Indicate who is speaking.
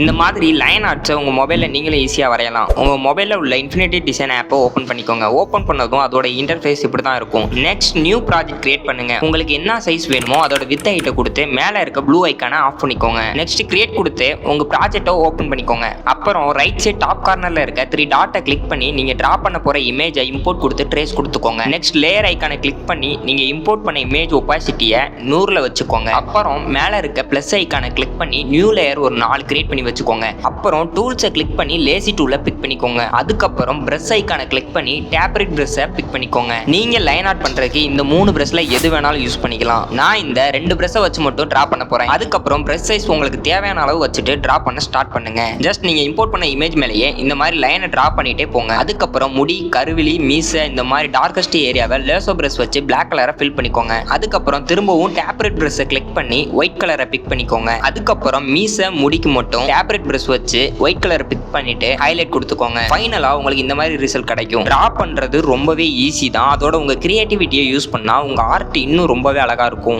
Speaker 1: இந்த மாதிரி லைன் ஆர்ட்ஸை உங்கள் மொபைலில் நீங்களே ஈஸியாக வரையலாம். உங்கள் மொபைலில் உள்ள இன்ஃபினிட்டி டிசைன் ஆப்பை ஓப்பன் பண்ணிக்கோங்க. ஓப்பன் பண்ணதும் அதோட இன்டர்ஃபேஸ் இப்படி தான் இருக்கும். நெக்ஸ்ட் நியூ ப்ராஜெக்ட் கிரியேட் பண்ணுங்க. உங்களுக்கு என்ன சைஸ் வேணுமோ அதோட வித் ஹைட்டை கொடுத்து மேலே இருக்க ப்ளூ ஐக்கானை ஆஃப் பண்ணிக்கோங்க. நெக்ஸ்ட் கிரியேட் கொடுத்து உங்கள் ப்ராஜெக்டை ஓப்பன் பண்ணிக்கோங்க. அப்புறம் ரைட் சைட் டாப் கார்னரில் இருக்க 3 டாட்டை கிளிக் பண்ணி நீங்கள் ட்ரா பண்ண போகிற இமேஜை இம்போர்ட் கொடுத்து ட்ரேஸ் கொடுத்துக்கோங்க. நெக்ஸ்ட் லேயர் ஐக்கானை கிளிக் பண்ணி நீங்கள் இம்போர்ட் பண்ண இமேஜ் ஒப்பாசிட்டியை 100ல் வச்சுக்கோங்க. அப்புறம் மேலே இருக்க ப்ளஸ் ஐக்கானை கிளிக் பண்ணி நியூ லேயர் ஒரு 4 கிரியேட் பண்ணி வச்சுக்கோங்க. அப்புறம் டூல்ஸை கிளிக் பண்ணி லேசி டூலை பிக் பண்ணிக்கோங்க. அதுக்கப்புறம் பிரஷ் ஐக்கானை கிளிக் பண்ணி டேப்ரிக் பிரஷ்ஷை பிக் பண்ணிக்கோங்க. நீங்க லைன் ஆர்ட் பண்றதுக்கு இந்த 3 பிரஷ்ல எது வேணாலும் யூஸ் பண்ணிக்கலாம். நான் இந்த 2 பிரஷ்ஷை வச்சு மட்டும் டிரா பண்ண போறேன். அதுக்கப்புறம் பிரஷ் சைஸ் உங்களுக்கு தேவையான அளவு வச்சுட்டு டிரா பண்ண ஸ்டார்ட் பண்ணுங்க. ஜஸ்ட் நீங்க இம்போர்ட் பண்ண இமேஜ் மேலேயே இந்த மாதிரி லைனை டிரா பண்ணிட்டே போங்க. அதுக்கப்புறம் முடி, கருவிழி, மீசை இந்த மாதிரி டார்கஸ்ட் ஏரியாவை லேசோ பிரஷ் வச்சு பிளாக் கலரை ஃபில் பண்ணிக்கோங்க. அதுக்கப்புறம் திரும்பவும் டேப்ரிக் பிரஷ்ஷை கிளிக் பண்ணி ஒயிட் கலரை பிக் பண்ணிக்கோங்க. அதுக்கப்புறம் மீசை, முடிக்கு மட்டும் டேப்ரிக் பிரஷ் வச்சு ஒயிட் கலர் பிக் பண்ணிட்டு ஹைலைட் கொடுத்துக்கோங்க. ஃபைனலா உங்களுக்கு இந்த மாதிரி ரிசல்ட் கிடைக்கும். டிரா பண்றது ரொம்பவே ஈஸி தான். அதோட உங்க கிரியேட்டிவிட்டியை யூஸ் பண்ணா உங்க ஆர்ட் இன்னும் ரொம்பவே அழகா இருக்கும்.